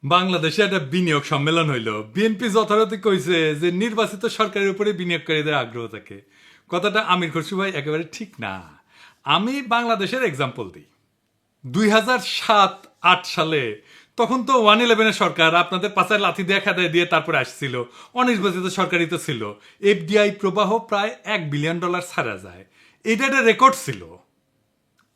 বাংলাদেশে একটা বিনিয়োগ সম্মেলন হইল। বিএনপি যথারীতি কইছে যে নির্বাচিত সরকারের উপরে বিনিয়োগকারীদের আগ্রহ থাকে। কথাটা আমির খসরু ভাই একেবারে ঠিক না। আমি বাংলাদেশের এক্সাম্পল দিই। 2007-8 সালে তখন তো 111 সরকার আপনাদের পাশায় লাথি দিয়ে খেদায় দিয়ে তারপরে আসছিল। অনির্বাচিত সরকারই তো ছিল। এফডিআই প্রবাহ প্রায় $1 বিলিয়ন ছাড়া যায়। এটা একটা রেকর্ড ছিল।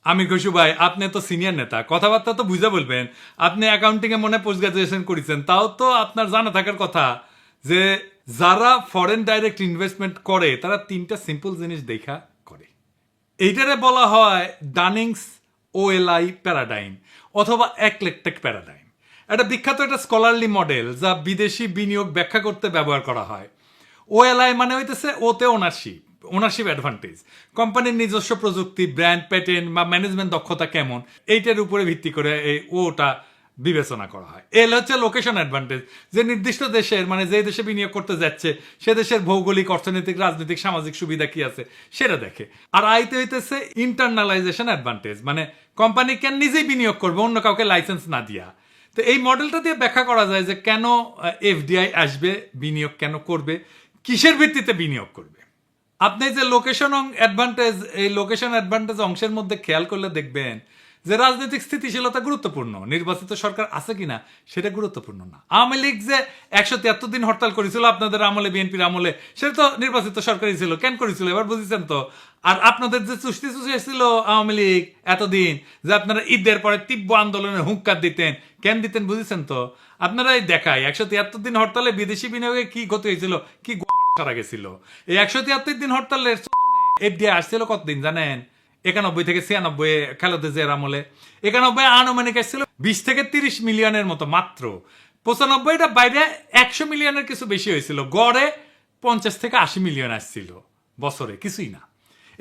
আমির খসরু ভাই, আপনি তো সিনিয়র নেতা, কথাবার্তা তো বুঝে বলবেন। আপনি অ্যাকাউন্টিং এ মনে পোস্ট গ্রাজুয়েশন করেছেন, তাও তো আপনার জানা থাকার কথা যে যারা ফরেন ডাইরেক্ট ইনভেস্টমেন্ট করে তারা তিনটা সিম্পল জিনিস দেখা করে। এইটারে বলা হয় ডানিংস ওএলআই প্যারাডাইম অথবা একলেকটেক প্যারাডাইম। এটা বিখ্যাত একটা স্কলারলি মডেল যা বিদেশি বিনিয়োগ ব্যাখ্যা করতে ব্যবহার করা হয়। ওএলআই মানে হইতেছে ওতে ওনারশিপ অ্যাডভান্টেজ, কোম্পানির নিজস্ব প্রযুক্তি, ব্র্যান্ড, প্যাটেন্ট বা ম্যানেজমেন্ট দক্ষতা কেমন, এইটার উপরে ভিত্তি করে এই ওটা বিবেচনা করা হয়। এল হচ্ছে লোকেশন অ্যাডভান্টেজ, যে নির্দিষ্ট দেশের মানে যে দেশে বিনিয়োগ করতে যাচ্ছে সে দেশের ভৌগোলিক, অর্থনৈতিক, রাজনৈতিক, সামাজিক সুবিধা কি আছে সেটা দেখে। আর আইতে হইতেছে ইন্টারনালাইজেশন অ্যাডভান্টেজ, মানে কোম্পানি কেন নিজেই বিনিয়োগ করবে অন্য কাউকে লাইসেন্স না দিয়া। তো এই মডেলটা দিয়ে ব্যাখ্যা করা যায় যে কেন এফডিআই আসবে, বিনিয়োগ কেন করবে, কিসের ভিত্তিতে বিনিয়োগ করবে। আপনি যে লোকেশন অ্যাডভান্টেজ, এই লোকেশন অ্যাডভান্টেজ অংশের মধ্যে খেয়াল করলে দেখবেন যে রাজনৈতিক স্থিতিশীলতা গুরুত্বপূর্ণ, নির্বাচিত সরকার আছে কিনা সেটা গুরুত্বপূর্ণ না। আওয়ামী লীগ যে 173 দিন হরতাল করেছিল আপনাদের আমলে, বিএনপির আমলে, সেটা তো নির্বাচিত সরকারই ছিল। কেন করেছিল এবার বুঝেছেন তো? আর আপনাদের যে চুষ্টি ছিল আওয়ামী লীগ এতদিন, যে আপনারা ঈদের পরে তীব্র আন্দোলনের হুঙ্কার দিতেন, কেন দিতেন বুঝেছেন তো? আপনারা এই দেখায় 173 দিন হরতালে বিদেশি বিনিয়োগে কি ক্ষতি হয়েছিল, কি সারা গেছিল। এই 173 দিন হরতালের এফডিআই আসছিল কতদিন জানেন? 91 থেকে 96 খালেদা জিয়ার আমলে। 91 আনুমানিক আসছিল 20 থেকে 30 মিলিয়নের মতো মাত্র। 95টা বাইরে 100 মিলিয়নের কিছু বেশি হয়েছিল। গড়ে 50 থেকে 80 মিলিয়ন আসছিল বছরে, কিছুই না।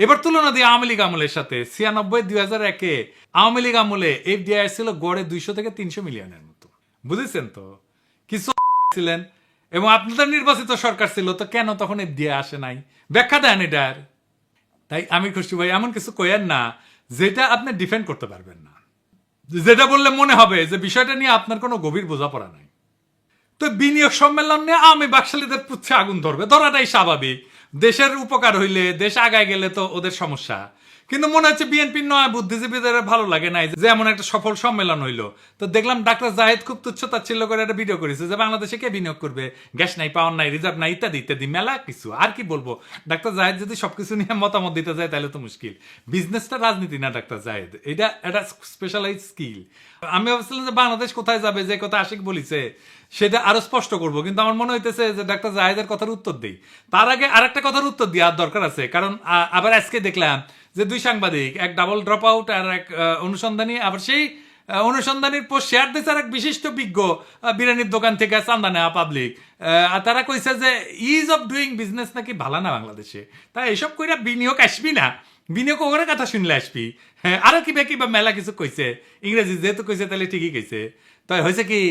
এবার তুলনা দিয়ে আওয়ামী লীগ আমলের সাথে 96-2001 আওয়ামী লীগ আমলে এফডিআই আসছিল গড়ে 200 থেকে 300 মিলিয়নের মতো। বুঝেছেন তো? কিছু ছিলেন এবং আপনাদের নির্বাচিত সরকার ছিল, তো কেন তখন এফডিআই আসে নাই? ব্যাখ্যা দেন এটার। তাই আমি খুশি ভাই, এমন কিছু কইেন না যেটা আপনি ডিফেন্ড করতে পারবেন না, যেটা বললে মনে হবে যে বিষয়টা নিয়ে আপনার কোনো গভীর বোঝাপড়া নাই। তো বিনিয়োগ সম্মেলন নিয়ে আমি বাকশালীদের পুচ্ছে আগুন ধরবে, ধরাটাই স্বাভাবিক। দেশের উপকার হইলে, দেশ আগায় গেলে তো ওদের সমস্যা। কিন্তু মনে হচ্ছে বিএনপির নয় বুদ্ধিজীবীদের ভালো লাগে নাই যে এমন একটা সফল সম্মেলন হইলো। তো দেখলাম ডাক্তার জাহেদ খুব তুচ্ছতাচ্ছিল্য করে একটা ভিডিও করেছে যে বাংলাদেশে কে বিনিয়োগ করবে, গ্যাস নাই, পাওয়ার নাই, রিজার্ভ নাই, ইত্যাদি ইত্যাদি মেলা কিছু। আর কি বলবো, ডাক্তার জাহেদ যদি সবকিছু নিয়ে মতামত দিতে যায় তাহলে তো মুশকিল। বিজনেসটা রাজনীতি না ডাক্তার জাহেদ, এটা একটা স্পেশালাইজ স্কিল। আমি ভাবছিলাম যে বাংলাদেশ কোথায় যাবে, যে কথা আশিক বলিছে সেটা আরো স্পষ্ট করব, কিন্তু আমার মনে হইতেছে যে ডাক্তার জাহেদের কথার উত্তর দেই। তার আগে আরেকটা কথার উত্তর দেওয়ার দরকার আছে, কারণ আবার আজকে দেখলাম যে দুই সাংবাদিক, এক ডাবল ড্রপ আউট আর এক অনুসন্ধানী, আবার সেই অনুসন্ধানীর পোস্ট শেয়ার দিয়েছে আর এক বিশিষ্ট বিজ্ঞ বিরিয়ানির দোকান থেকে চান্দা নেওয়া পাবলিক। তারা কইছে যে ইজ অফ ডুইং বিজনেস নাকি ভালো না বাংলাদেশে, তাই এসব কইরা বিনিয়োগ আসবি না, বিনিয়োগ ওখানে কথা শুনলে আসবি। হ্যাঁ, আরো কি বা মেলা কিছু কইছে, ইংরেজি যেহেতু কইছে তাহলে ঠিকই কইছে। তাই হয়েছে কি,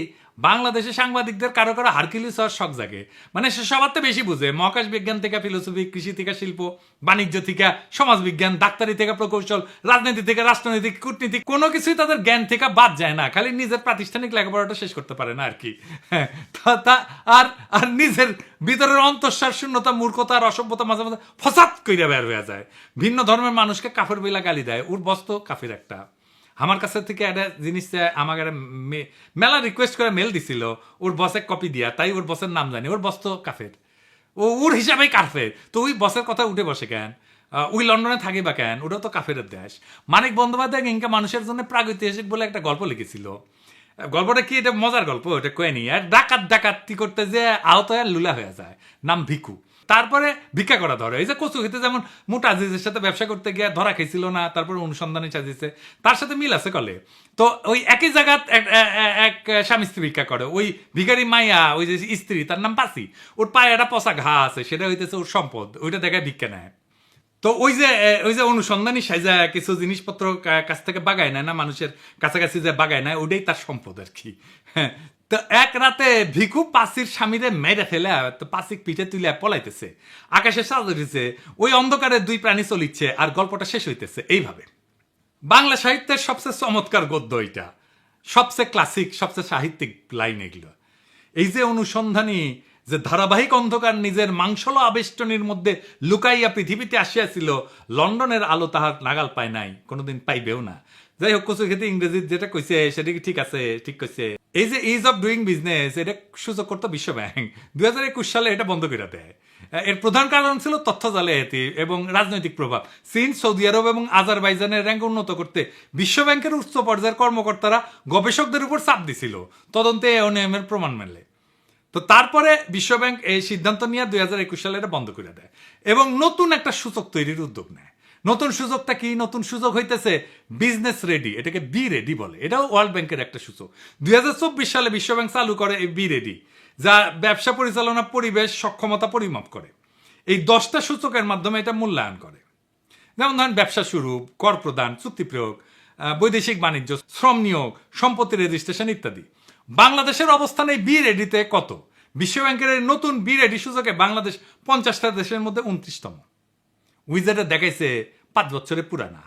বাংলাদেশের সাংবাদিকদের কারো কারো হারকিউলিস হওয়ার শখ জাগে। মানে সে সবার তো বেশি বুঝে, মহাকাশ বিজ্ঞান থেকে ফিলোসফি, কৃষি থেকে শিল্প, বাণিজ্য থেকে সমাজ বিজ্ঞান, ডাক্তারি থেকে প্রকৌশল, রাজনীতি থেকে রাষ্ট্রনীতি, কূটনীতি, কোনো কিছুই তাদের জ্ঞান থেকে বাদ যায় না। খালি নিজের প্রাতিষ্ঠানিক লেখাপড়াটা শেষ করতে পারে না আর কি। হ্যাঁ, আর আর নিজের ভিতরের অন্তঃসার শূন্যতা, মূর্খতা আর অসভ্যতা মাঝে মাঝে ফসাদ কইরা বের হয়ে যায়। ভিন্ন ধর্মের মানুষকে কাফের বইলা গালি দেয়, ওর বস্ত কাফের একটা। আমার কাছে থেকে একটা জিনিস আমাকে মেলা রিকোয়েস্ট করে মেল দিছিল ওর বসে কপি দিয়া, তাই ওর বসের নাম জানি, ওর বস তো কাফের, ওর হিসাবেই কাফের। তো ওই বসের কথা উঠে বসে কেন? ওই লন্ডনে থাকি বা কেন? ওটাও তো কাফের দেশ। মানিক বন্দ্যোপাধ্যায় ইনকা মানুষের জন্য প্রাগৈতিহাসিক বলে একটা গল্প লিখেছিল। গল্পটা কি, এটা মজার গল্প, এটা কয়নি। আর ডাকাতি করতে যে আহত হয়ে লুলা হয়ে যায়, নাম ভিকু। তারপরে ভিক্ষা করা ধরে। এই যে কচু খেতে যেমন মোটা আজিজের সাথে ব্যবসা করতে গিয়ে ধরা খেয়েছিল না, তারপরে অনুসন্ধানে সাজিয়েছে, তার সাথে মিল আছে কলে। তো ওই একই জায়গা এক স্বামী স্ত্রী ভিক্ষা করে। ওই ভিখারি মাইয়া, ওই যে স্ত্রী, তার নাম পাসি, ওর পায়ে একটা পচা ঘা আছে, সেটা হইতেছে ওর সম্পদ, ওইটা দেখায় ভিক্ষা নেয়। তো ওই যে অনুসন্ধানী সাইজা কিছু জিনিসপত্র কাছ থেকে বাগায় নেয় না, মানুষের কাছাকাছি যে বাগায় নেয়, ওইটাই তার সম্পদ আর কি। হ্যাঁ, তো এক রাতে ভিখু পাসির স্বামীরে মেরে ফেলে তো পাসিক পিঠে তুলে পলাইতেছে, আকাশে সাজ উঠেছে, ওই অন্ধকারে দুই প্রাণী চলিচ্ছে, আর গল্পটা শেষ হইতেছে এইভাবে। বাংলা সাহিত্যের সবচেয়ে চমৎকার গদ্য এটা। সবচেয়ে ক্লাসিক, সবচেয়ে সাহিত্যিক লাইন এগুলো। এই যে অনুসন্ধানী যে ধারাবাহিক অন্ধকার নিজের মাংসল আবেষ্টনীর মধ্যে লুকাইয়া পৃথিবীতে আসিয়াছিল, লন্ডনের আলো তাহার নাগাল পায় নাই, কোনোদিন পাইবেও না। যাই হোক, কচুর ক্ষেত্রে ইংরেজি যেটা কইছে সেটা কি ঠিক আছে? ঠিক কইছে। এই যে ইজ অফ ডুইং বিজনেস, এটা সূচক করতো বিশ্ব ব্যাংক 2021 সালে এটা বন্ধ করে দেয়। এর প্রধান কারণ ছিল তথ্য জালিয়াতি এবং রাজনৈতিক প্রভাব। চীন, সৌদি আরব এবং আজারবাইজানের র্যাঙ্ক উন্নত করতে বিশ্ব ব্যাংকের উচ্চ পর্যায়ের কর্মকর্তারা গবেষকদের উপর চাপ দিছিল, তদন্তে এই অনিয়মের প্রমাণ মেলে। তো তারপরে বিশ্বব্যাংক এই সিদ্ধান্ত নিয়ে 2021 সালে এটা বন্ধ করে দেয় এবং নতুন একটা সূচক তৈরির উদ্যোগ নেয়। নতুন সূচকটা কি? নতুন সূচক হইতেছে বিজনেস রেডি, এটাকে বি রেডি বলে। এটাও ওয়ার্ল্ড ব্যাংকের একটা সূচক। 2024 সালে বিশ্বব্যাংক চালু করে এই বি রেডি, যা ব্যবসা পরিচালনা, পরিবেশ, সক্ষমতা পরিমাপ করে। এই 10টা সূচকের মাধ্যমে এটা মূল্যায়ন করে। যেমন ধরেন ব্যবসা শুরু, কর প্রদান, চুক্তি প্রয়োগ, বৈদেশিক বাণিজ্য, শ্রম নিয়োগ, সম্পত্তি রেজিস্ট্রেশন ইত্যাদি। বাংলাদেশের অবস্থান এই বি রেডিতে কত? বিশ্বব্যাংকের এই নতুন বি রেডি সূচকে বাংলাদেশ 50টা দেশের মধ্যে 29তম। উইজারে দেখাইছে 5 বছরে পুরানা।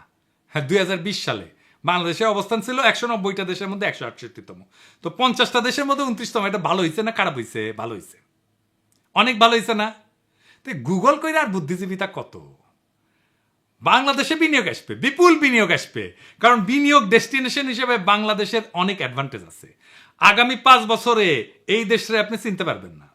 হ্যাঁ, 2020 সালে বাংলাদেশের অবস্থান ছিল 190টা দেশের মধ্যে 168তম। তো 50টা দেশের মধ্যে 29তম। এটা ভালো হয়েছে না খারাপ হয়েছে? ভালো হয়েছে, অনেক ভালো হয়েছে না? তো গুগল কইরা আর বুদ্ধিজীবিতা কত? বাংলাদেশে বিনিয়োগ আসবে, বিপুল বিনিয়োগ আসবে, কারণ বিনিয়োগ ডেস্টিনেশন হিসেবে বাংলাদেশের অনেক অ্যাডভান্টেজ আছে। আগামী 5 বছরে এই দেশে আপনি চিনতে পারবেন না।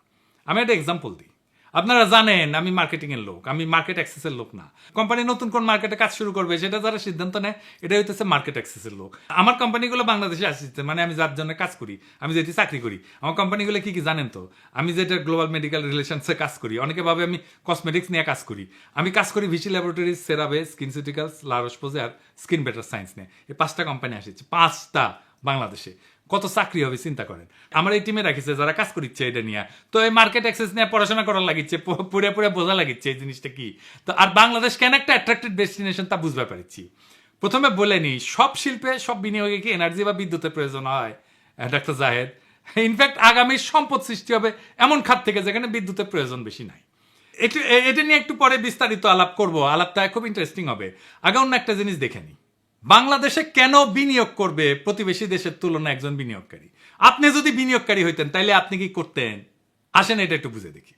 আমি একটা এক্সাম্পল দিই। আপনারা জানেন আমি মার্কেটিং এর লোক, আমি মার্কেট অ্যাক্সেসের লোক না। কোম্পানি নতুন কোন মার্কেটে কাজ শুরু করবে সেটা যারা সিদ্ধান্ত নেয়, এটা হইতেছে মার্কেট অ্যাক্সেসের লোক। আমার কোম্পানিগুলো বাংলাদেশে আসছে, মানে আমি যার জন্য কাজ করি, আমি যেটি চাকরি করি, আমার কোম্পানিগুলো কি কি জানেন তো? আমি যেটা গ্লোবাল মেডিকেল রিলেশনসে কাজ করি, অনেকে ভাবে আমি কসমেটিক্স নিয়ে কাজ করি। আমি কাজ করি ভিসি ল্যাবরেটরিজ, সেরাবে, স্কিনসিউটিক্যালস, লারোস-পোজে আর স্কিন বেটার সায়েন্স নিয়ে। এই 5টা কোম্পানি আসছে, 5টা বাংলাদেশে। কত চাকরি হবে চিন্তা করেন। আমার এই টিমে রাখিছে যারা কাজ করিচ্ছে এটা নিয়ে। তো এই মার্কেট অ্যাক্সেস নিয়ে পড়াশোনা করার লাগিচ্ছে, পুরে পুরে বোঝা লাগিচ্ছে এই জিনিসটা কি। তো আর বাংলাদেশ কেন একটা অ্যাট্রাক্টিভ ডেস্টিনেশন তা বুঝতে পারছি। প্রথমে বলে নি, সব শিল্পে, সব বিনিয়োগে কি এনার্জি বা বিদ্যুতের প্রয়োজন হয় ডাক্তার জাহেদ? ইনফ্যাক্ট আগামী সম্পদ সৃষ্টি হবে এমন খাত থেকে যেখানে বিদ্যুতের প্রয়োজন বেশি নাই। এটা নিয়ে একটু পরে বিস্তারিত আলাপ করব। আলাপটা খুব ইন্টারেস্টিং হবে। আগে অন্য একটা জিনিস দেখে নিই। বাংলাদেশে কেন বিনিয়োগ করবে প্রতিবেশী দেশের তুলনায় একজন বিনিয়োগকারী? আপনি যদি বিনিয়োগকারী হইতেন তাইলে আপনি কি করতেন? আসেন এটা একটু বুঝে দেখি।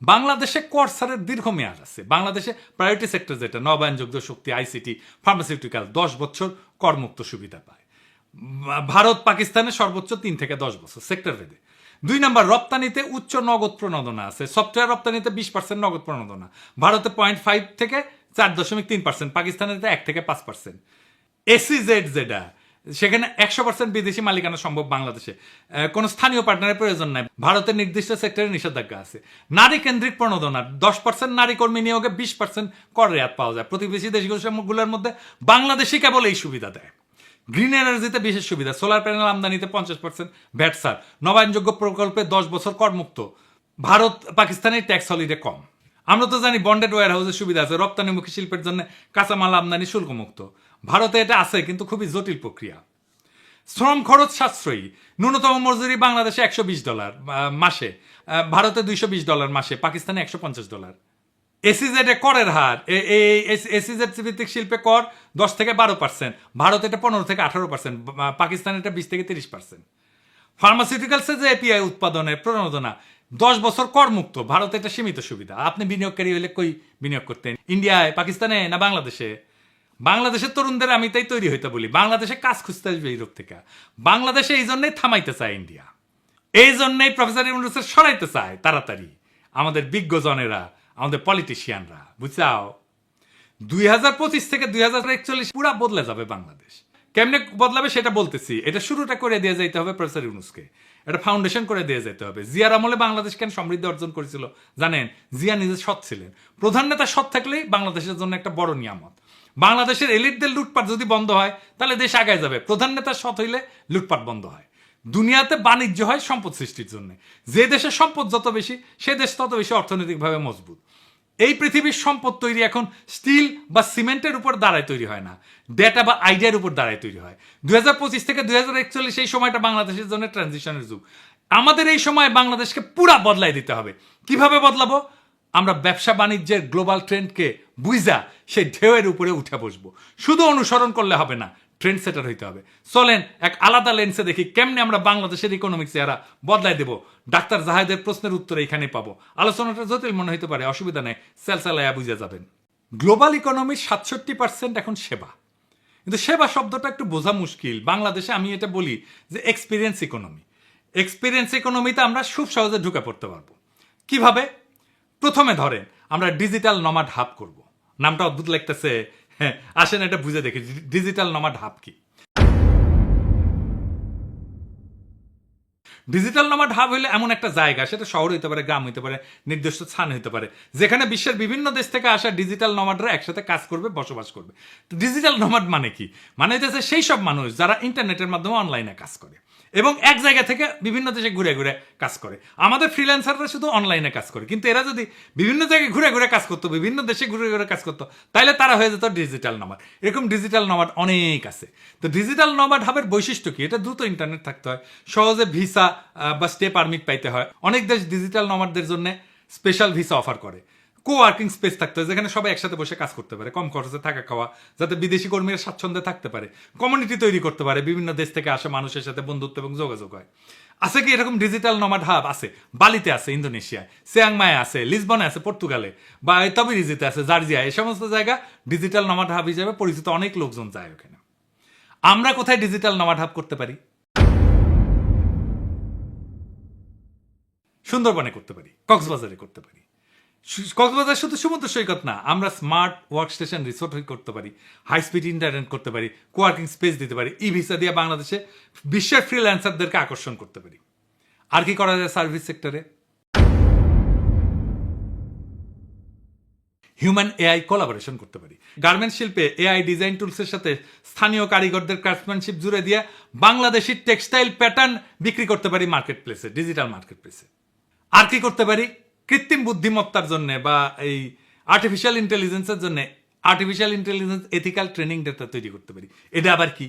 বাংলাদেশে কর ছাড়ের দীর্ঘমেয়াদ আছে। বাংলাদেশে প্রায়োরিটি সেক্টর যেটা নবায়নযোগ্য শক্তি, আইসিটি, ফার্মাসিউটিক্যাল 10 বছর করমুক্ত সুবিধা পায়। ভারত পাকিস্তানে সর্বোচ্চ 3 থেকে 10 বছর সেক্টর ভেদে। 2 নম্বর, রপ্তানিতে উচ্চ নগদ প্রণোদনা আছে। সফটওয়্যার রপ্তানিতে 20% নগদ প্রণোদনা, ভারতে 0.5 থেকে 4.3%, পাকিস্তানের 1 থেকে 5%। এসিজেড যেটা, সেখানে 100% বিদেশি মালিকানা সম্ভব বাংলাদেশে। কোনো স্থানীয় পার্টনারের প্রয়োজন নাই। ভারতের নির্দিষ্ট সেক্টরে নিষেধাজ্ঞা আছে। নারী কেন্দ্রিক প্রণোদনা, 10% নারী কর্মী নিয়োগে 20% কর রেয়াত পাওয়া যায়। প্রতিবেশী দেশগুলোর মধ্যে বাংলাদেশে কেবল এই সুবিধা দেয়। গ্রিন এনার্জিতে বিশেষ সুবিধা, সোলার প্যানেল আমদানিতে 50% ভ্যাট ছাড়, নবায়নযোগ্য প্রকল্পে 10 বছর করমুক্ত। ভারত পাকিস্তানের ট্যাক্স হলিডে কম। আমরা তো জানি বন্ডেড ওয়্যার হাউসের সুবিধা আছে, রপ্তানিমুখী শিল্পের জন্য কাঁচামাল আমদানি শুল্কমুক্ত। ভারতে এটা আছে কিন্তু খুবই জটিল প্রক্রিয়া। শ্রম খরচ সাশ্রয়ী, ন্যূনতম মজুরি বাংলাদেশে $120 মাসে, ভারতে $220 মাসে, পাকিস্তানে $150। এসিজেড করের হার, এসিজেড ভিত্তিক শিল্পে কর 10 থেকে 12%, ভারত এটা 15 থেকে 18%, পাকিস্তান এটা 20 থেকে 30%। ফার্মাসিউটিক্যালসে যে এপিআই উৎপাদনের প্রণোদনা 10 বছর করমুক্ত, ভারতে এটা সীমিত সুবিধা। আপনি বিনিয়োগকারী হলে কই বিনিয়োগ করতেন? ইন্ডিয়ায়, পাকিস্তানে না বাংলাদেশে? বাংলাদেশের তরুণদের আমি তাই তৈরি হইতে বলি, বাংলাদেশে কাজ খুঁজতে আসবে ইউরোপ থেকে। বাংলাদেশে এই জন্যই থামাইতে চায় ইন্ডিয়া, এই জন্যই প্রফেসর ইউনূসের সরাইতে চায় তাড়াতাড়ি আমাদের বিজ্ঞজনেরা, আমাদের পলিটিশিয়ানরা। বুঝছাও, 2025 থেকে 2041 পুরা বদলে যাবে বাংলাদেশ। কেমনে বদলাবে সেটা বলতেছি। এটা শুরুটা করে দিয়ে যাইতে হবে প্রফেসর ইউনূসকে, এটা ফাউন্ডেশন করে দিয়ে যেতে হবে। জিয়ার আমলে বাংলাদেশ কেন সমৃদ্ধি অর্জন করেছিল জানেন? জিয়া নিজে সৎ ছিলেন। প্রধান নেতা সৎ থাকলেই বাংলাদেশের জন্য একটা বড় নিয়ামত। বাংলাদেশের এলিটদের লুটপাট যদি বন্ধ হয় তাহলে দেশ আগায় যাবে। প্রধান নেতা সৎ হইলে লুটপাট বন্ধ হয়। দুনিয়াতে বাণিজ্য হয় সম্পদ সৃষ্টির জন্য। যে দেশের সম্পদ যত বেশি, সে দেশ তত বেশি অর্থনৈতিকভাবে মজবুত। এই পৃথিবীর সম্পদ তৈরি এখন স্টিল বা সিমেন্টের উপর দাঁড়ায় তৈরি হয় না, ডেটা বা আইডিয়ার উপর দাঁড়ায় তৈরি হয়। 2025 থেকে 2041 এই সময়টা বাংলাদেশের জন্য ট্রানজিশনের যুগ। আমাদের এই সময় বাংলাদেশকে পুরা বদলাই দিতে হবে। কিভাবে বদলাবো? আমরা ব্যবসা বাণিজ্যের গ্লোবাল ট্রেন্ডকে বুঝা সেই ঢেউয়ের উপরে উঠে বসবো। শুধু অনুসরণ করলে হবে না, ট্রেন্ড সেটার হইতে হবে। চলেন এক আলাদা লেন্সে দেখি কেমনে আমরা বাংলাদেশের ইকোনমিক চেহারা বদলাই দেব। ডাক্তার জাহেদের প্রশ্নের উত্তর এখানে পাবো। আলোচনাটা জটিল মনে হইতে পারে, অসুবিধা নেই, সেলসালায়া বুঝে যাবেন। গ্লোবাল ইকোনমির 67% এখন সেবা, কিন্তু সেবা শব্দটা একটু বোঝা মুশকিল বাংলাদেশে। আমি এটা বলি যে এক্সপিরিয়েন্স ইকোনমি। এক্সপিরিয়েন্স ইকোনমিতে আমরা খুব সহজে ঢুকে পড়তে পারবো। কিভাবে? প্রথমে ধরেন আমরা ডিজিটাল নমাড হাব করব। নামটা অদ্ভুত লাগতেছে, হ্যাঁ আসেন এটা বুঝে দেখি ডিজিটাল নমাড হাব কি। ডিজিটাল নমাড হাব হইলে এমন একটা জায়গা, সেটা শহর হইতে পারে, গ্রাম হইতে পারে, নির্দিষ্ট স্থান হইতে পারে, যেখানে বিশ্বের বিভিন্ন দেশ থেকে আসা ডিজিটাল নমাডরা একসাথে কাজ করবে, বসবাস করবে। তো ডিজিটাল নমাড মানে কি? মানে হচ্ছে সেই সব মানুষ যারা ইন্টারনেটের মাধ্যমে অনলাইনে কাজ করে এবং এক জায়গা থেকে বিভিন্ন দেশে ঘুরে ঘুরে কাজ করে। আমাদের ফ্রিল্যান্সাররা শুধু অনলাইনে কাজ করে, কিন্তু এরা যদি বিভিন্ন জায়গায় ঘুরে ঘুরে কাজ করতো, বিভিন্ন দেশে ঘুরে ঘুরে কাজ করতো, তাহলে তারা হয়ে যেত ডিজিটাল নমাড। এরকম ডিজিটাল নমাড অনেক আছে। তো ডিজিটাল নমাড হাবের বৈশিষ্ট্য কি? এটা দ্রুত ইন্টারনেট থাকতে হয়, সহজে ভিসা বা স্টে পারমিট পাইতে হয়। অনেক দেশ ডিজিটাল নমাডদের জন্য স্পেশাল ভিসা অফার করে। কোওয়ার্কিং স্পেস থাকতে হয়, যেখানে সবাই একসাথে বসে কাজ করতে পারে, কম খরচে থাকা খাওয়া, যাতে বিদেশি কর্মীরা স্বাচ্ছন্দ্যে থাকতে পারে, কমিউনিটি তৈরি করতে পারে, বিভিন্ন দেশ থেকে আসা মানুষের সাথে বন্ধুত্ব এবং যোগাযোগ হয়। আছে কি এরকম ডিজিটাল নমাড হাব? আছে, বালিতে আছে, ইন্দোনেশিয়ায়, চিয়াংমায়ে আছে, লিসবনে আছে, পর্তুগালে, বা তবিরিজিতে আছে, জার্জিয়া। এই সমস্ত জায়গা ডিজিটাল নমাড হাব হিসেবে পরিচিত, অনেক লোকজন যায় ওখানে। আমরা কোথায় ডিজিটাল নমাড হাব করতে পারি? সুন্দরবনে করতে পারি, কক্সবাজারে করতে পারি। কক্সবাজার শুধু সমুদ্র সৈকত না, আমরা স্মার্ট ওয়ার্ক স্টেশন রিসোর্ট করতে পারি, হাই স্পিড ইন্টারনেট করতে পারি, কোয়ার্কিং স্পেস দিতে পারি, ই ভিসা দিয়ে বাংলাদেশে বিশ্বের ফ্রিল্যান্সারদেরকে আকর্ষণ করতে পারি। আর কি করা যায় সার্ভিস সেক্টরে? হিউম্যান এআই কোলাবোরেশন করতে পারি। গার্মেন্টস শিল্পে এআই ডিজাইন টুলসের সাথে স্থানীয় কারিগরদের ক্রাফটম্যানশিপ জুড়ে দিয়ে বাংলাদেশি টেক্সটাইল প্যাটার্ন বিক্রি করতে পারি মার্কেট প্লেসে, ডিজিটাল মার্কেট প্লেসে। আর কি করতে পারি? কৃত্রিম বুদ্ধিমত্তার জন্য বা এই আর্টিফিশিয়াল ইন্টেলিজেন্সের জন্য artificial intelligence ethical training data তৈরি করতে পারি। এটা আবার কি?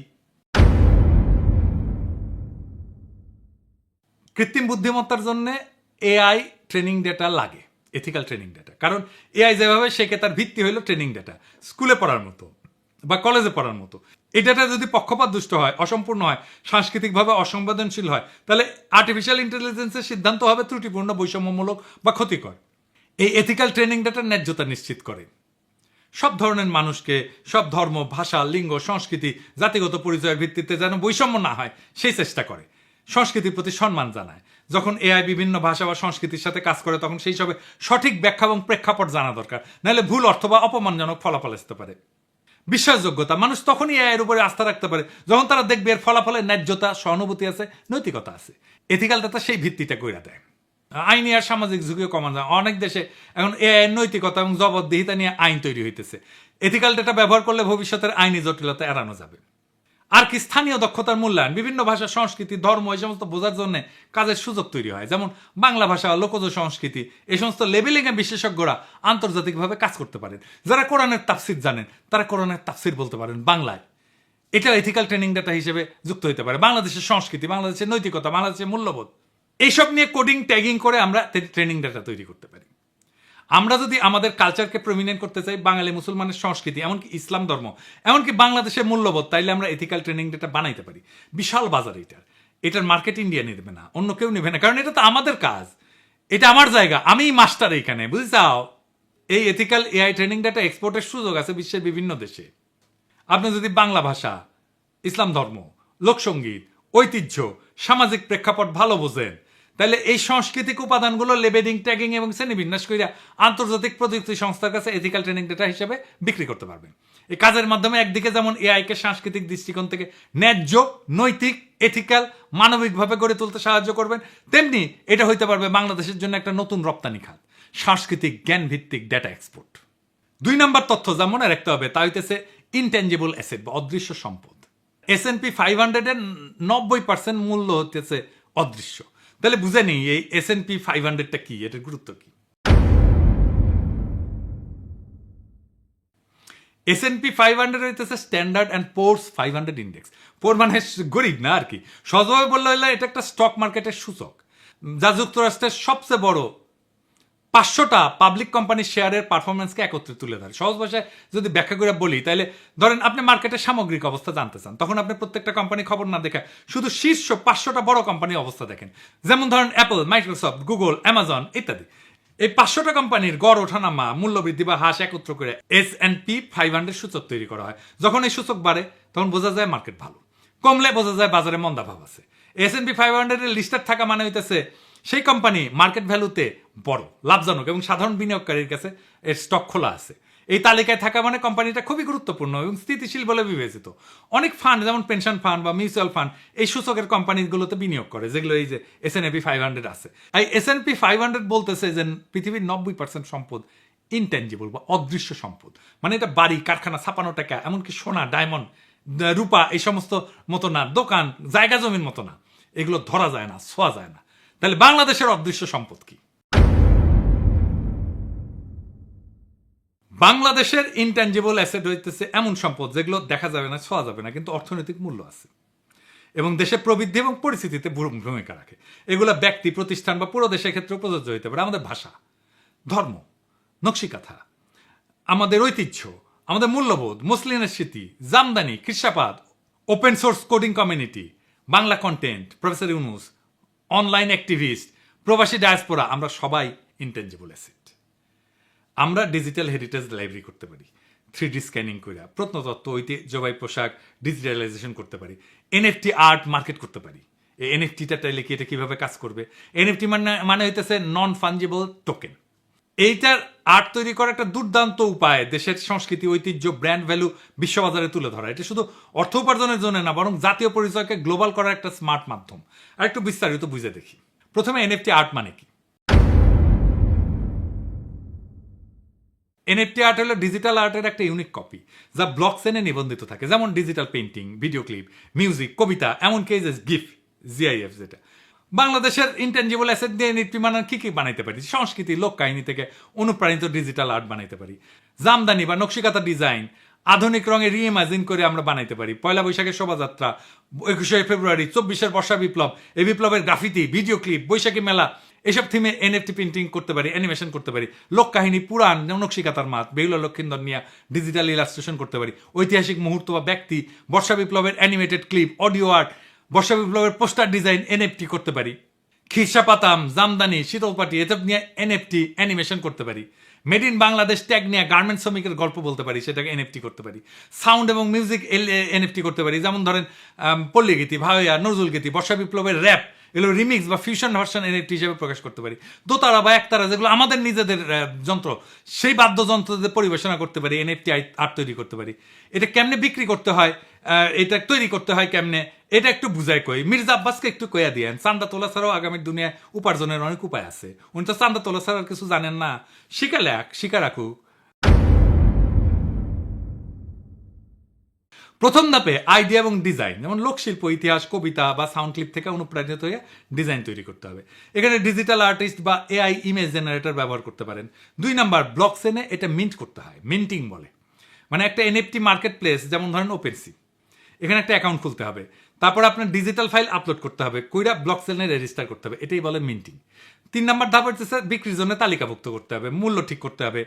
কৃত্রিম বুদ্ধিমত্তার জন্য এআই ট্রেনিং ডেটা লাগে, এথিক্যাল ট্রেনিং ডেটা। কারণ এআই যেভাবে শেখে তার ভিত্তি হইল ট্রেনিং ডেটা। স্কুলে পড়ার মতো বা কলেজে পড়ার মতো এই ডেটা যদি পক্ষপাত দুষ্ট হয়, অসম্পূর্ণ হয়, সাংস্কৃতিকভাবে অসংবেদনশীল হয়, তাহলে আর্টিফিশিয়াল ইন্টেলিজেন্সের সিদ্ধান্ত হবে ত্রুটিপূর্ণ, বৈষম্যমূলক বা ক্ষতিকর। এই এথিক্যাল ট্রেনিং ডেটার ন্যায্যতা নিশ্চিত করে। সব ধরনের মানুষকে, সব ধর্ম, ভাষা, লিঙ্গ, সংস্কৃতি, জাতিগত পরিচয়ের ভিত্তিতে যেন বৈষম্য না হয় সেই চেষ্টা করে। সংস্কৃতির প্রতি সম্মান জানায়। যখন এআই বিভিন্ন ভাষা বা সংস্কৃতির সাথে কাজ করে, তখন সেই সবে সঠিক ব্যাখ্যা এবং প্রেক্ষাপট জানা দরকার, নাহলে ভুল অর্থ বা অপমানজনক ফলাফল আসতে পারে। বিশ্বাসযোগ্যতা, মানুষ তখনই এর উপরে আস্থা রাখতে পারে যখন তারা দেখবে এর ফলাফলের ন্যায্যতা, সহানুভূতি আছে, নৈতিকতা আছে। এথিক্যাল ডাটা সেই ভিত্তিটা কইরা দেয়। আইনি আর সামাজিক ঝুঁকিও কমানো যায়। অনেক দেশে এখন এর নৈতিকতা এবং জবাবদিহিতা নিয়ে আইন তৈরি হইতেছে। এথিক্যাল ডাটা ব্যবহার করলে ভবিষ্যতের আইনি জটিলতা এড়ানো যাবে। আর কি? স্থানীয় দক্ষতার মূল্যায়ন, বিভিন্ন ভাষা, সংস্কৃতি, ধর্ম এই সমস্ত বোঝার জন্য কাজের সুযোগ তৈরি হয়। যেমন বাংলা ভাষা, লোকজ সংস্কৃতি, এই সমস্ত লেবেলিংয়ে বিশেষজ্ঞরা আন্তর্জাতিকভাবে কাজ করতে পারেন। যারা কোরআনের তাফসির জানেন তারা কোরআনের তাফসির বলতে পারেন বাংলায়। এটা এথিক্যাল ট্রেনিং ডাটা হিসেবে যুক্ত হতে পারে। বাংলাদেশের সংস্কৃতি, বাংলাদেশের নৈতিকতা, বাংলাদেশের মূল্যবোধ, এইসব নিয়ে কোডিং, ট্যাগিং করে আমরা ট্রেনিং ডাটা তৈরি করতে পারি। আমরা যদি আমাদের কালচারকে প্রমিনেন্ট করতে চাই, বাঙালি মুসলমানের সংস্কৃতি, এমনকি ইসলাম ধর্ম, এমনকি বাংলাদেশের মূল্যবোধ, তাইলে আমরা এথিক্যাল ট্রেনিং ডেটা বানাইতে পারি। বিশাল বাজার এটার মার্কেট ইন্ডিয়া নেবে না, অন্য কেউ নেবে না, কারণ এটা তো আমাদের কাজ, এটা আমার জায়গা, আমিই মাস্টার এইখানে, বুঝছাও? এই এথিক্যাল এআই ট্রেনিং ডেটা এক্সপোর্টের সুযোগ আছে বিশ্বের বিভিন্ন দেশে। আপনি যদি বাংলা ভাষা, ইসলাম ধর্ম, লোকসঙ্গীত, ঐতিহ্য, সামাজিক প্রেক্ষাপট ভালো বোঝেন, তাহলে এই সাংস্কৃতিক উপাদানগুলো লেবেলিং, ট্যাগিং এবং শ্রেণীবিন্যাস কইরা আন্তর্জাতিক প্রযুক্তি সংস্থার কাছে এথিক্যাল ট্রেনিং ডেটা হিসেবে বিক্রি করতে পারবেন। এই কাজের মাধ্যমে একদিকে যেমন এআইকে সাংস্কৃতিক দৃষ্টিকোণ থেকে ন্যায্য, নৈতিক, এথিক্যাল, মানবিকভাবে গড়ে তুলতে সাহায্য করবেন, তেমনি এটা হইতে পারবে বাংলাদেশের জন্য একটা নতুন রপ্তানি খাত, সাংস্কৃতিক জ্ঞান ভিত্তিক ডেটা এক্সপোর্ট। 2 নম্বর তথ্য যা মনে রাখতে হবে তা হইতেছে ইনট্যাঞ্জিবল অ্যাসেট বা অদৃশ্য সম্পদ। S&P 500 এর 90% মূল্য হতেছে অদৃশ্য। তাহলে বুঝে নেই এই S&P 500টা কি, এটার গুরুত্ব কি। S&P 500 হইতেছে স্ট্যান্ডার্ড অ্যান্ড পোর্স 500 ইন্ডেক্স। পোর মানে গরিব না আর কি, সহজভাবে বললে হইলে এটা একটা স্টক মার্কেটের সূচক, যা যুক্তরাষ্ট্রের সবচেয়ে বড় 500টা পাবলিক কোম্পানির শেয়ারের পারফরমেন্সকে একত্রে তুলে ধরে। সহজ ভাষায় যদি ব্যাখ্যা করে বলি, তাহলে ধরেন আপনি মার্কেটের সামগ্রিক অবস্থা জানতে চান, তখন আপনি প্রত্যেকটা কোম্পানি খবর না দেখে শুধু শীর্ষ 500টা বড় কোম্পানির অবস্থা দেখেন। যেমন ধরেন অ্যাপল, মাইক্রোসফট, গুগল, অ্যামাজন ইত্যাদি। এই 500টা কোম্পানির গড় ওঠানামা, মূল্যবৃদ্ধি বা হ্রাস একত্র করে S&P 500 সূচক তৈরি করা হয়। যখন এই সূচক বাড়ে তখন বোঝা যায় মার্কেট ভালো, কমলে বোঝা যায় বাজারে মন্দাভাব আছে। S&P 500 এর লিস্টেড থাকা মানে হইতেছে সেই কোম্পানি মার্কেট ভ্যালুতে বড়, লাভজনক এবং সাধারণ বিনিয়োগকারীর কাছে এর স্টক খোলা আছে। এই তালিকায় থাকা মানে কোম্পানিটা খুবই গুরুত্বপূর্ণ এবং স্থিতিশীল বলে বিবেচিত। অনেক ফান্ড, যেমন পেনশন ফান্ড বা মিউচুয়াল ফান্ড, এই সূচকের কোম্পানিগুলোতে বিনিয়োগ করে, যেগুলো এই যে S&P 500 আছে। এই S&P 500 বলতেছে যে পৃথিবীর 90% সম্পদ ইনট্যাঞ্জিবল বা অদৃশ্য সম্পদ। মানে এটা বাড়ি, কারখানা, ছাপানো টাকা, এমনকি সোনা, ডায়মন্ড, রূপা, এই সমস্ত মতো না, দোকান, জায়গা জমির মতো না। এগুলো ধরা যায় না, ছোঁয়া যায় না। তাহলে বাংলাদেশের অদৃশ্য সম্পদ কি? বাংলাদেশের ইনট্যাঞ্জিবল অ্যাসেট হইতেছে এমন সম্পদ যেগুলো দেখা যাবে না, ছোঁয়া যাবে না, কিন্তু অর্থনৈতিক মূল্য আছে এবং দেশের প্রবৃদ্ধি এবং পরিস্থিতিতে ভূমিকা রাখে। এগুলো ব্যক্তি, প্রতিষ্ঠান বা পুরো দেশের ক্ষেত্রে প্রযোজ্য হইতে পারে। আমাদের ভাষা, ধর্ম, নকশিকাথা, আমাদের ঐতিহ্য, আমাদের মূল্যবোধ, মুসলিমের স্মৃতি, জামদানি, খ্রিস্টাপাদ, open source coding community, Bangla content, professor Yunus, online activist, প্রবাসী ডায়াসপোরা, আমরা সবাই ইনটেনজিবল অ্যাসেট। আমরা ডিজিটাল হেরিটেজ লাইব্রেরি করতে পারি, 3D স্ক্যানিং করে প্রত্নতত্ত্ব, ঐতিহ্যবাহী পোশাক ডিজিটালাইজেশন করতে পারি, NFT আর্ট মার্কেট করতে পারি। এই NFTটা চাইলে কি এটা কিভাবে কাজ করবে? NFT মানে হইতেছে নন ফাঞ্জিবল টোকেন। এইটার আর্ট তৈরি করার একটা দুর্দান্ত উপায় দেশের সংস্কৃতি, ঐতিহ্য, ব্র্যান্ড ভ্যালু বিশ্ববাজারে তুলে ধরা। এটা শুধু অর্থ উপার্জনের জন্য না, বরং জাতীয় পরিচয়কে গ্লোবাল করার একটা স্মার্ট মাধ্যম। আর একটু বিস্তারিত বুঝে দেখি। প্রথমে NFT আর্ট মানে কি? NFT আর্ট হলো ডিজিটাল আর্টের একটা ইউনিক কপি, যা ব্লকচেনে নিবন্ধিত থাকে, যেমন digital painting, video clip, music, কবিতা, এমনকি GIF, যেটা। বাংলাদেশের ইনটেনজিবল অ্যাসেট দিয়ে NFT বানান কি কি বানাইতে পারি? সংস্কৃতি, লোক কাহিনী থেকে অনুপ্রাণিত ডিজিটাল আর্ট বানাইতে পারি। জামদানি বা নকশিকাতা ডিজাইন আধুনিক রঙে রিইমাজিন করে আমরা বানাইতে পারি। পয়লা বৈশাখের শোভাযাত্রা, 21শে ফেব্রুয়ারি, 24-এর বর্ষা বিপ্লব, এই বিপ্লবের গ্রাফিতি, ভিডিও ক্লিপ, বৈশাখী মেলা, এসব থিমে NFT প্রিন্টিং করতে পারি, অ্যানিমেশন করতে পারি। লোক কাহিনী, পুরাণ, নকশিকাতার মাত, বেহুলা লক্ষিন্দর নিয়ে ডিজিটাল ইলাস্ট্রেশন করতে পারি। ঐতিহাসিক মুহূর্ত বা ব্যক্তি, বর্ষা বিপ্লবের অ্যানিমেটেড ক্লিপ, অডিও আর্ট, বর্ষা বিপ্লবের পোস্টার ডিজাইন NFT করতে পারি। খিরসাপাতাম, জামদানি, শীতলপাটি, এসব নিয়ে NFT অ্যানিমেশন করতে পারি। মেড ইন বাংলাদেশ ট্যাগ নিয়ে গার্মেন্ট শ্রমিকের গল্প বলতে পারি, সেটাকে NFT করতে পারি। সাউন্ড এবং মিউজিক NFT করতে পারি, যেমন ধরেন পল্লী গীতি, ভাওয়া, নজরুল গীতি, বর্ষা বিপ্লবের র্যাপ, এগুলো রিমিক্স বা ফিউশন ভার্সন NFT হিসেবে প্রকাশ করতে পারি। দোতারা বা একতারা, যেগুলো আমাদের নিজেদের যন্ত্র, সেই বাদ্যযন্ত্রদের পরিবেশনা করতে পারি, NFT আর্ট তৈরি করতে পারি। এটা কেমনে বিক্রি করতে হয়, এটা তৈরি করতে হয় কেমনে, এটা একটু বুঝাই কই। মির্জা আব্বাসকে একটু কইয়া দিয়েন, চান্দা তোলা ছাড়াও আগামীর দুনিয়ায় উপার্জনের অনেক উপায় আছে। উনি তো চান্দা তোলা ছাড়ার কিছু জানেন না, শিখা রাখুক। প্রথম ধাপে আইডিয়া এবং ডিজাইন, যেমন লোকশিল্প, ইতিহাস, কবিতা বা সাউন্ড ক্লিপ থেকে অনুপ্রাণিত হয়ে ডিজাইন তৈরি করতে হবে। এখানে ডিজিটাল আর্টিস্ট বা AI ইমেজ জেনারেটর ব্যবহার করতে পারেন। 2 নাম্বার, ব্লকচেনে এটা মিন্ট করতে হয়, মিন্টিং বলে। মানে একটা NFT মার্কেট প্লেস, যেমন ধরেন ওপেনসি, এখানে একটা অ্যাকাউন্ট খুলতে হবে, তারপর আপনার ডিজিটাল ফাইল আপলোড করতে হবে, কইরা ব্লকচেনে রেজিস্টার করতে হবে, এটাই বলে মিন্টিং। 3 নাম্বার ধাপ হচ্ছে বিক্রির জন্য তালিকাভুক্ত করতে হবে, মূল্য ঠিক করতে হবে।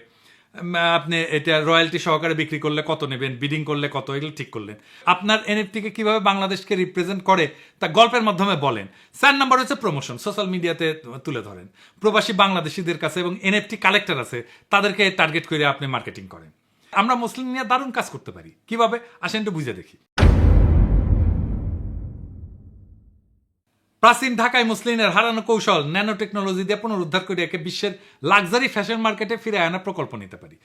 আপনি এটা রয়্যালটি সহকারে বিক্রি করলে কত নেবেন, বিডিং করলে কত, এগুলো ঠিক করলেন। আপনার NFT কে কিভাবে বাংলাদেশকে রিপ্রেজেন্ট করে তা গল্পের মাধ্যমে বলেন। 4 নাম্বার হচ্ছে প্রমোশন, সোশ্যাল মিডিয়াতে তুলে ধরেন। প্রবাসী বাংলাদেশিদের কাছে এবং NFT কালেক্টর আছে, তাদেরকে টার্গেট করে আপনি মার্কেটিং করেন। আমরা মুসলিম নিয়ে দারুণ কাজ করতে পারি। কিভাবে আসেন একটু বুঝে দেখি। প্রাচীন ঢাকায় মুসলিমের হারানো কৌশল ন্যানো টেকনোলজি দিয়ে পুনরুদ্ধার করে একে বিশ্বের লাক্সারি ফ্যাশন মার্কেটে ফিরে আনার প্রকল্প নিতে পারি।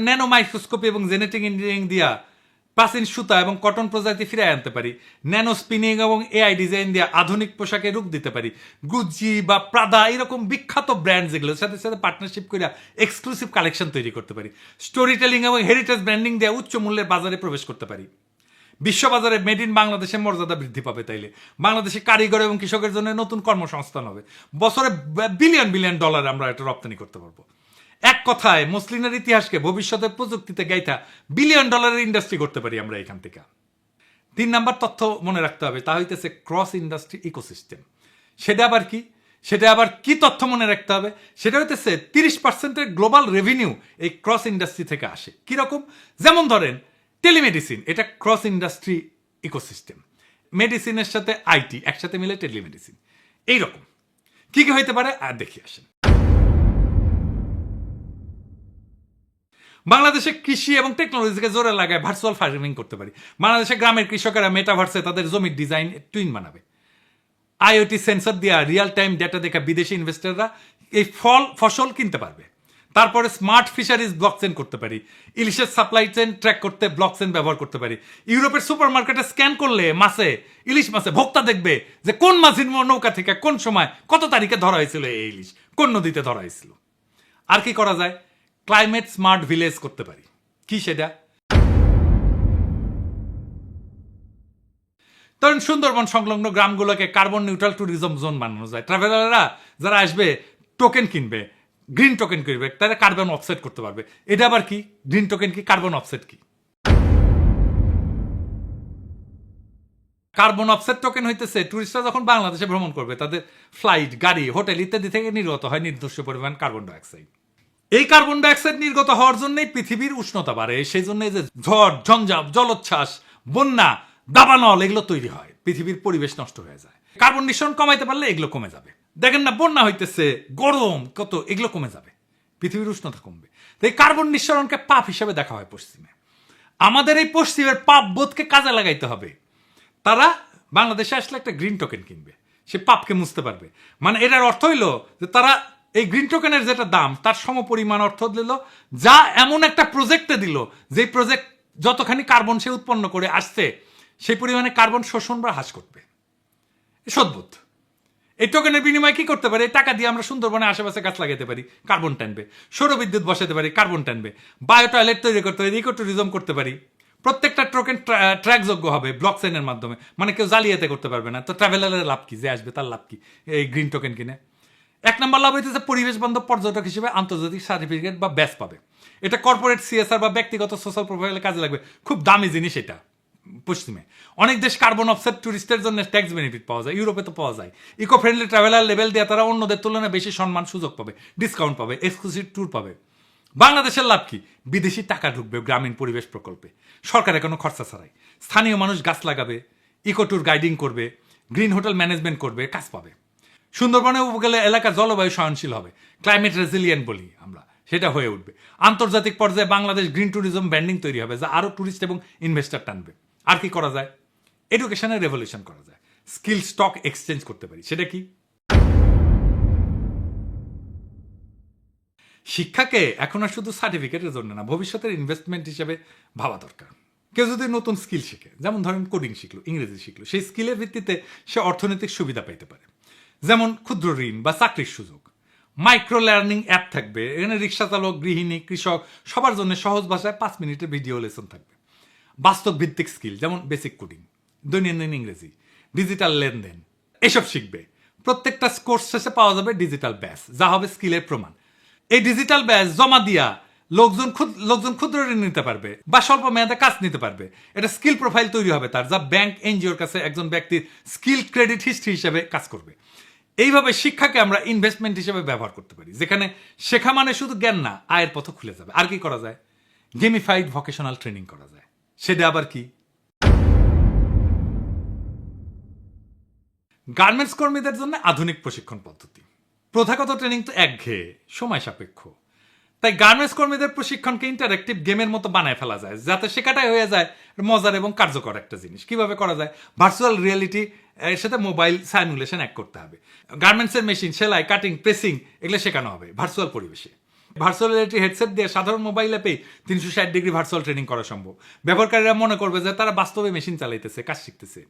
ন্যানো মাইক্রোস্কোপি এবং জেনেটিক ইঞ্জিনিয়ারিং দিয়া প্রাচীন সুতা এবং কটন প্রজাতি ফিরে আনতে পারি। ন্যানো স্পিনিং এবং AI ডিজাইন দিয়ে আধুনিক পোশাকে রূপ দিতে পারি। গুচি বা প্রাদা এরকম বিখ্যাত ব্র্যান্ড, যেগুলোর সাথে সাথে পার্টনারশিপ করে এক্সক্লুসিভ কালেকশন তৈরি করতে পারি। স্টোরি টেলিং এবং হেরিটেজ ব্র্যান্ডিং দিয়ে উচ্চ মূল্যের বাজারে প্রবেশ করতে পারি। বিশ্ববাজারে মেড ইন বাংলাদেশের মর্যাদা বৃদ্ধি পাবে। তাইলে বাংলাদেশে কারিগর এবং কৃষকের জন্য নতুন কর্মসংস্থান হবে। বছরে বিলিয়ন বিলিয়ন ডলার আমরা এটা রপ্তানি করতে পারবো। এক কথায় মুসলিমের ইতিহাসকে ভবিষ্যতের প্রযুক্তিতে গাইথা বিলিয়ন ডলারের ইন্ডাস্ট্রি করতে পারি আমরা এখান থেকে। 3 নাম্বার তথ্য মনে রাখতে হবে, তা হইতেছে ক্রস ইন্ডাস্ট্রি ইকোসিস্টেম। সেটা আবার কি? সেটা আবার কি তথ্য মনে রাখতে হবে, সেটা হইতেছে 30% গ্লোবাল রেভিনিউ এই ক্রস ইন্ডাস্ট্রি থেকে আসে। কিরকম? যেমন ধরেন টেলিমেডিসিন, এটা ক্রস ইন্ডাস্ট্রি ইকোসিস্টেম। মেডিসিনের সাথে আইটি একসাথে মিলে টেলিমেডিসিন। এইরকম কি কি হইতে পারে আর দেখি আসেন। বাংলাদেশে কৃষি এবং টেকনোলজিকে জোরে লাগায় ভার্চুয়াল ফার্মিং করতে পারি। বাংলাদেশে গ্রামের কৃষকেরা মেটাভার্সে তাদের জমির ডিজাইন টুইন বানাবে। আইওটি সেন্সর দিয়া রিয়েল টাইম ডেটা দেখা বিদেশি ইনভেস্টররা এই ফসল কিনতে পারবে। তারপরে স্মার্ট ফিশারিজ ব্লকচেন করতে পারি। ইলিশের সাপ্লাই চেন ট্র্যাক করতে ব্লকচেন ব্যবহার করতে পারি। ইউরোপের সুপার মার্কেটে স্ক্যান করলে ইলিশ মাছে ভোক্তা দেখবে যে কোন মাছের নৌকা থেকে কোন সময় কত তারিখে ধরা হয়েছিল এই ইলিশ, কোন নদীতে ধরা হয়েছিল। আর কি করা যায়? ক্লাইমেট স্মার্ট ভিলেজ করতে পারি। কি সেটা? ধরেন সুন্দরবন সংলগ্ন গ্রামগুলোকে কার্বন নিউট্রাল ট্যুরিজম জোন বানানো যায়। ট্রাভেলাররা যারা আসবে টোকেন কিনবে, গ্রিন টোকেন কিনবে, তারা কার্বন অফসেট করতে পারবে। এটা আবার কি? গ্রিন টোকেন কি, কার্বন অফসেট কি? কার্বন অফসেট টোকেন হইতেছে টুরিস্টরা যখন বাংলাদেশে ভ্রমণ করবে তাদের ফ্লাইট, গাড়ি, হোটেল ইত্যাদি থেকে নির্গত হয় নির্দিষ্ট পরিমাণ কার্বন ডাইঅক্সাইড। এই কার্বন ডাইঅক্সাইড নির্গত হওয়ার জন্যই পৃথিবীর উষ্ণতা বাড়ে। সেই জন্য যে ঝড়, ঝঞ্ঝাপ, জলোচ্ছ্বাস, বন্যা, দাবানল এগুলো তৈরি হয়, পৃথিবীর পরিবেশ নষ্ট হয়ে যায়। কার্বন নিঃসরণ কমাইতে পারলে এগুলো কমে যাবে। দেখেন না, বন্যা হইতেছে, গরম কত, এগুলো কমে যাবে, পৃথিবীর উষ্ণতা কমবে। তো এই কার্বন নিঃসরণকে পাপ হিসেবে দেখা হয় পশ্চিমে। আমাদের এই পশ্চিমের পাপ বোধকে কাজে লাগাইতে হবে। তারা বাংলাদেশে আসলে একটা গ্রিন টোকেন কিনবে, সে পাপকে মুছতে পারবে। মানে এটার অর্থ হইল যে তারা এই গ্রিন টোকেনের যেটা দাম তার সমপরিমাণ অর্থ দিল, যা এমন একটা প্রজেক্টে দিল যে প্রজেক্ট যতখানি কার্বন সে উৎপন্ন করে আসছে সেই পরিমাণে কার্বন শোষণ বা হ্রাস করবে। সদ্ভুত। এই টোকেনের বিনিময়ে কি করতে পারি? টাকা দিয়ে আমরা সুন্দরবনে আশেপাশে গাছ লাগাতে পারি, কার্বন টানবে। সৌরবিদ্যুৎ বসাতে পারি, কার্বন টানবে। বায়ো টয়লেট তৈরি করতে পারি, ইকো ট্যুরিজম করতে পারি। প্রত্যেকটা টোকেন ট্র্যাকযোগ্য হবে ব্লকচেনের মাধ্যমে, মানে কেউ জালিয়াতি করতে পারবে না। তো ট্রাভেলারের লাভ কি? যে আসবে তার লাভ কি এই গ্রিন টোকেন কিনে? এক নম্বর লাভ হইতেছে পরিবেশ বান্ধব পর্যটক হিসেবে আন্তর্জাতিক সার্টিফিকেট বা ব্যাচ পাবে। এটা কর্পোরেট সিএসআর বা ব্যক্তিগত সোশ্যাল প্রোফাইলে কাজে লাগবে। খুব দামি জিনিস এটা পশ্চিমে। অনেক দেশ কার্বন অফসেট টুরিস্টের জন্য ট্যাক্স বেনিফিট পাওয়া যায়, ইউরোপে তো পাওয়া যায়। ইকো ফ্রেন্ডলি ট্রাভেলার লেভেল দিয়ে তারা অন্যদের তুলনায় বেশি সম্মান সুযোগ পাবে, ডিসকাউন্ট পাবে, এক্সক্লুসিভ ট্যুর পাবে। বাংলাদেশের লাভ কি? বিদেশি টাকা ঢুকবে গ্রামীণ পরিবেশ প্রকল্পে, সরকারের কোনো খরচা ছাড়াই। স্থানীয় মানুষ গাছ লাগাবে, ইকো ট্যুর গাইডিং করবে, গ্রিন হোটেল ম্যানেজমেন্ট করবে, কাজ পাবে। সুন্দরবনে উপকূলে এলাকা জলবায়ু সহনশীল হবে, ক্লাইমেট রেজিলিয়েন্ট বলি আমরা, সেটা হয়ে উঠবে। আন্তর্জাতিক পর্যায়ে বাংলাদেশ গ্রিন ট্যুরিজম ব্র্যান্ডিং তৈরি হবে, যা আরও ট্যুরিস্ট এবং ইনভেস্টর টানবে। আর কি করা যায়? এডুকেশনের রেভলিউশন করা যায়, স্কিল স্টক এক্সচেঞ্জ করতে পারি। সেটা কি? শিক্ষাকে এখন আর শুধু সার্টিফিকেটের জন্য না, ভবিষ্যতের ইনভেস্টমেন্ট হিসেবে ভাবা দরকার। কেউ যদি নতুন স্কিল শিখে, যেমন ধরেন কোডিং শিখলো, ইংরেজি শিখলো, সেই স্কিলের ভিত্তিতে সে অর্থনৈতিক সুবিধা পাইতে পারে। যেমন ক্ষুদ্র ঋণ বা চাকরির সুযোগ। মাইক্রো লার্নিং অ্যাপ থাকবে, এখানে রিক্সা চালক, গৃহিণী, কৃষক সবার জন্য সহজ ভাষায় 5 মিনিটের ভিডিও লেসন থাকবে। বাস্তব ভিত্তিক স্কিল যেমন বেসিক কোডিং, দৈনন্দিন ইংরেজি, ডিজিটাল লেনদেন এসব শিখবে। প্রত্যেকটা কোর্স শেষে পাওয়া যাবে ডিজিটাল ব্যাচ, যা হবে স্কিলের প্রমাণ। এই ডিজিটাল ব্যাচ জমা দিয়া লোকজন ক্ষুদ্র ঋণ নিতে পারবে বা স্বল্প মেয়াদে কাজ নিতে পারবে। এটা স্কিল প্রোফাইল তৈরি হবে তার, যা ব্যাংক, এনজিওর কাছে একজন ব্যক্তির স্কিল ক্রেডিট হিস্ট্রি হিসেবে কাজ করবে। এইভাবে শিক্ষাকে আমরা ইনভেস্টমেন্ট হিসেবে ব্যবহার করতে পারি, যেখানে শেখা মানে শুধু জ্ঞান না, আয়ের পথ খুলে যাবে। আর কি করা যায়? গেমিফাইড ভোকেশনাল ট্রেনিং করা যায়। সেটা আবার কি? গার্মেন্টস কর্মীদের জন্য আধুনিক প্রশিক্ষণ পদ্ধতি। প্রথাগত ট্রেনিং তো একঘেয়ে, সময় সাপেক্ষ। তাই গার্মেন্টস কর্মীদের প্রশিক্ষণকে ইন্টারেক্টিভ গেমের মতো বানায় ফেলা যায়, যাতে শেখাটাই হয়ে যায় মজার এবং কার্যকর একটা জিনিস। কিভাবে করা যায়? ভার্চুয়াল রিয়েলিটি এর সাথে মোবাইল সাইমুলেশন এক করতে হবে। গার্মেন্টসের মেশিন, সেলাই, কাটিং, প্রেসিং এগুলো শেখানো হবে ভার্চুয়াল পরিবেশে। ভার্চুয়াল রিয়েলিটি হেডসেট দিয়ে সাধারণ মোবাইল অ্যাপেই 360 ডিগ্রি ভার্চুয়াল ট্রেনিং করা সম্ভব। ব্যবহারকারীরা মনে করবে যে তারা বাস্তবে মেশিন চালাইতেছে, কাজ শিখতেছে।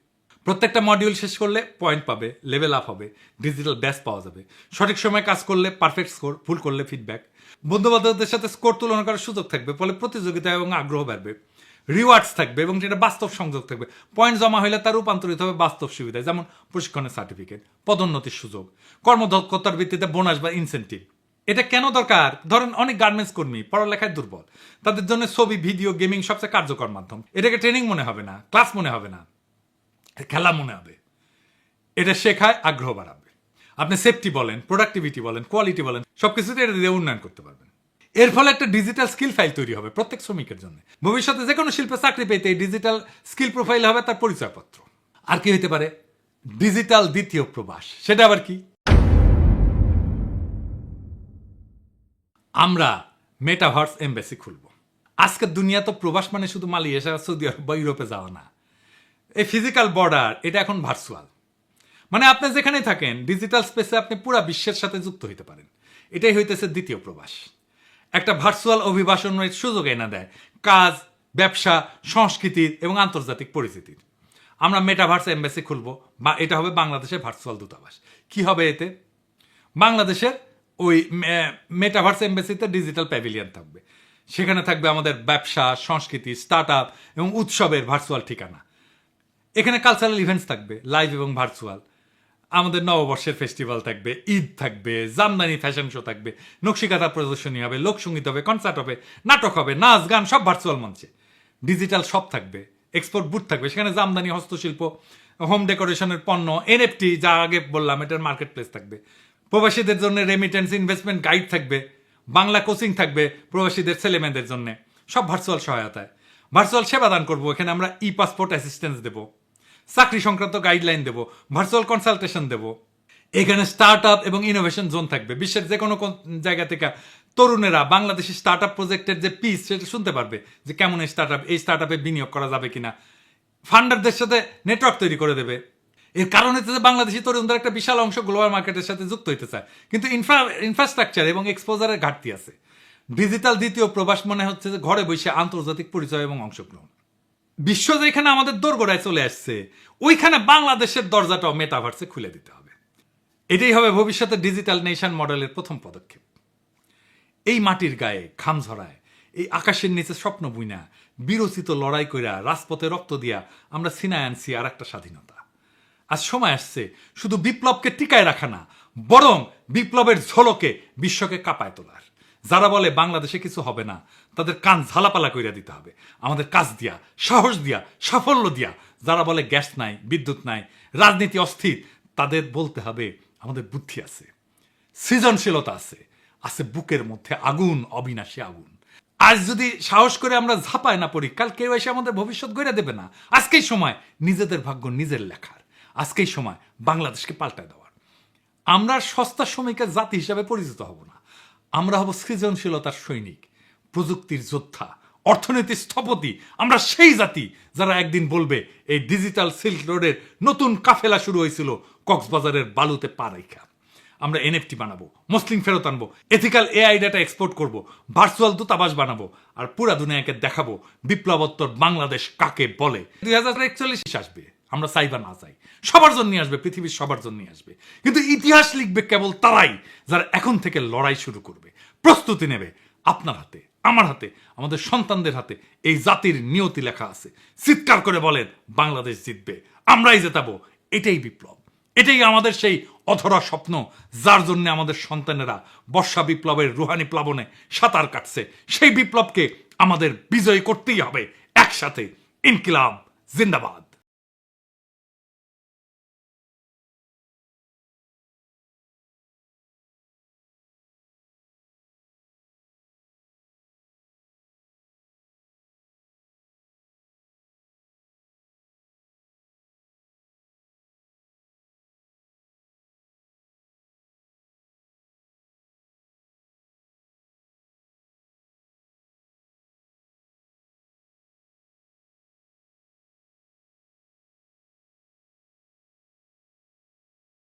প্রত্যেকটা মডিউল শেষ করলে পয়েন্ট পাবে, লেভেল আপ হবে, ডিজিটাল ব্যাচ পাওয়া যাবে। সঠিক সময় কাজ করলে পারফেক্ট স্কোর, ভুল করলে ফিডব্যাক। বন্ধু বান্ধবদের সাথে স্কোর তুলনা করার সুযোগ থাকবে, ফলে প্রতিযোগিতা এবং আগ্রহ বাড়বে। রিওয়ার্ডস থাকবে এবং সেটা বাস্তব সংযোগ থাকবে। পয়েন্ট জমা হলে তার রূপান্তরিত হবে বাস্তব সুবিধায়, যেমন প্রশিক্ষণের সার্টিফিকেট, পদোন্নতির সুযোগ, কর্মদক্ষতার ভিত্তিতে বোনাস বা ইনসেন্টিভ। এটা কেন দরকার? ধরেন অনেক গার্মেন্টস কর্মী পড়ালেখায় দুর্বল, তাদের জন্য ছবি, ভিডিও, গেমিং সবচেয়ে কার্যকর মাধ্যম। এটাকে ট্রেনিং মনে হবে না, ক্লাস মনে হবে না, খেলা মনে হবে। এটা শেখায় আগ্রহ বাড়াবে। আপনি সেফটি বলেন, প্রোডাক্টিভিটি বলেন, কোয়ালিটি বলেন, সবকিছুতে এটা দিয়ে উন্নয়ন করতে পারবেন। এর ফলে একটা ডিজিটাল স্কিল ফাইল তৈরি হবে প্রত্যেক শ্রমিকের জন্য। ভবিষ্যতে যে কোনো শিল্পে চাকরি পেতে এই ডিজিটাল স্কিল প্রোফাইল হবে তার পরিচয়পত্র। আর কি হইতে পারে? ডিজিটাল দ্বিতীয় প্রবাস। সেটা আবার কি? আমরা মেটাভার্স এমবেসি খুলব। আজকের দুনিয়া তো প্রবাস মানে শুধু মালয়েশিয়া, সৌদি আরব বা ইউরোপে যাওয়া না। এই ফিজিক্যাল বর্ডার এটা এখন ভার্চুয়াল। মানে আপনি যেখানে থাকেন ডিজিটাল স্পেসে আপনি পুরো বিশ্বের সাথে যুক্ত হইতে পারেন। এটাই হইতেছে দ্বিতীয় প্রবাস। একটা ভার্চুয়াল অভিবাসনের সুযোগ এনে দেয় কাজ, ব্যবসা, সংস্কৃতির এবং আন্তর্জাতিক পরিচিতির। আমরা মেটাভার্স এমবেসি খুলব, বা এটা হবে বাংলাদেশের ভার্চুয়াল দূতাবাস। কি হবে এতে? বাংলাদেশের ওই মেটাভার্স এমবেসিতে ডিজিটাল প্যাভিলিয়ন থাকবে। সেখানে থাকবে আমাদের ব্যবসা, সংস্কৃতি, স্টার্ট আপ এবং উৎসবের ভার্চুয়াল ঠিকানা। এখানে কালচারাল ইভেন্টস থাকবে লাইভ এবং ভার্চুয়াল। আমাদের নববর্ষের ফেস্টিভ্যাল থাকবে, ঈদ থাকবে, জামদানি ফ্যাশন শো থাকবে, নকশিকাঁথা প্রদর্শনী হবে, লোকসঙ্গীত হবে, কনসার্ট হবে, নাটক হবে, নাচ গান সব ভার্চুয়াল মঞ্চে। ডিজিটাল শপ থাকবে, এক্সপোর্ট বুথ থাকবে, সেখানে জামদানি, হস্তশিল্প, হোম ডেকোরেশনের পণ্য, এনএফটি যা আগে বললাম এটার মার্কেট প্লেস থাকবে। প্রবাসীদের জন্য রেমিটেন্স ইনভেস্টমেন্ট গাইড থাকবে, বাংলা কোচিং থাকবে প্রবাসীদের ছেলেমেয়েদের জন্য, সব ভার্চুয়াল সহায়তায়। ভার্চুয়াল সেবা দান করবো, এখানে আমরা ই পাসপোর্ট অ্যাসিস্ট্যান্স দেবো, চাকরি সংক্রান্ত গাইডলাইন দেব, ভার্চুয়াল কনসালটেশন দেব। এখানে স্টার্ট আপ এবং ইনোভেশন জোন থাকবে। বিশ্বের যে কোনো জায়গা থেকে তরুণেরা বাংলাদেশি স্টার্ট আপ প্রজেক্টের যে পিস সেটা শুনতে পারবে, যে কেমন এই স্টার্ট আপে বিনিয়োগ করা যাবে কিনা। ফান্ডারদের সাথে নেটওয়ার্ক তৈরি করে দেবে। এর কারণ হচ্ছে যে বাংলাদেশি তরুণদের একটা বিশাল অংশ গ্লোবাল মার্কেটের সাথে যুক্ত হইতে চায়, কিন্তু ইনফ্রাস্ট্রাকচার এবং এক্সপোজারের ঘাটতি আছে। ডিজিটাল দ্বিতীয় প্রবাস মনে হচ্ছে যে ঘরে বসে আন্তর্জাতিক পরিচয় এবং অংশগ্রহণ। বিশ্ব যেখানে আমাদের দোরগোড়ায় চলে আসছে, ওইখানে বাংলাদেশের দরজাটাও মেটাভার্সে খুলে দিতে হবে। এটাই হবে ভবিষ্যতে ডিজিটাল নেশন মডেলের প্রথম পদক্ষেপ। এই মাটির গায়ে ঘাম ঝরায়, এই আকাশের নিচে স্বপ্ন বুইনা, বিরচিত লড়াই কইরা, রাজপথে রক্ত দিয়া আমরা ছিনায় আনছি আর একটা স্বাধীনতা। আজ সময় আসছে শুধু বিপ্লবকে টিকায় রাখা না, বরং বিপ্লবের ঝলকে বিশ্বকে কাঁপায় তোলার। যারা বলে বাংলাদেশে কিছু হবে না, তাদের কান ঝালাপালা কইরা দিতে হবে আমাদের কাজ দিয়া, সাহস দিয়া, সাফল্য দিয়া। যারা বলে গ্যাস নাই, বিদ্যুৎ নাই, রাজনীতি অস্থির, তাদের বলতে হবে আমাদের বুদ্ধি আছে, সৃজনশীলতা আছে, আছে বুকের মধ্যে আগুন, অবিনাশী আগুন। আজ যদি সাহস করে আমরা ঝাঁপায় না পড়ি, কাল কেউ এসে আমাদের ভবিষ্যৎ গড়ে দেবে না। আজকেই সময় নিজেদের ভাগ্য নিজের লেখার। আজকেই সময় বাংলাদেশকে পাল্টায় দেওয়ার। আমরা সস্তা শ্রমিকের জাতি হিসাবে পরিচিত হব না, আমরা হব সৃজনশীলতার সৈনিক, প্রযুক্তির যোদ্ধা, অর্থনীতির স্থপতি। আমরা সেই জাতি যারা একদিন বলবে এই ডিজিটাল সিল্ক রোডের নতুন কাফেলা শুরু হয়েছিল কক্সবাজারের বালুতে পা রাইখা। আমরা এনএফটি বানাবো, মুসলিম ফেরত আনবো, এথিক্যাল এআই ডাটা এক্সপোর্ট করব, ভার্চুয়াল দূতাবাস বানাবো, আর পুরা দুনিয়াকে দেখাবো বিপ্লবোত্তর বাংলাদেশ কাকে বলে। 2041 আসবে, আমরা চাই বা না চাই, সবার জন্য আসবে, পৃথিবীর সবার জন্য আসবে। কিন্তু ইতিহাস লিখবে কেবল তারাই যারা এখন থেকে লড়াই শুরু করবে, প্রস্তুতি নেবে। আপনার হাতে, আমার হাতে, আমাদের সন্তানদের হাতে এই জাতির নিয়তি লেখা আছে। চিৎকার করে বলেন বাংলাদেশ জিতবে, আমরাই জেতাবো। এটাই বিপ্লব, এটাই আমাদের সেই অধরা স্বপ্ন যার জন্য আমাদের সন্তানেরা বর্ষা বিপ্লবের রুহানি প্লাবনে সাঁতার কাটছে। সেই বিপ্লবকে আমাদের বিজয় করতেই হবে একসাথে। ইনকিলাব জিন্দাবাদ।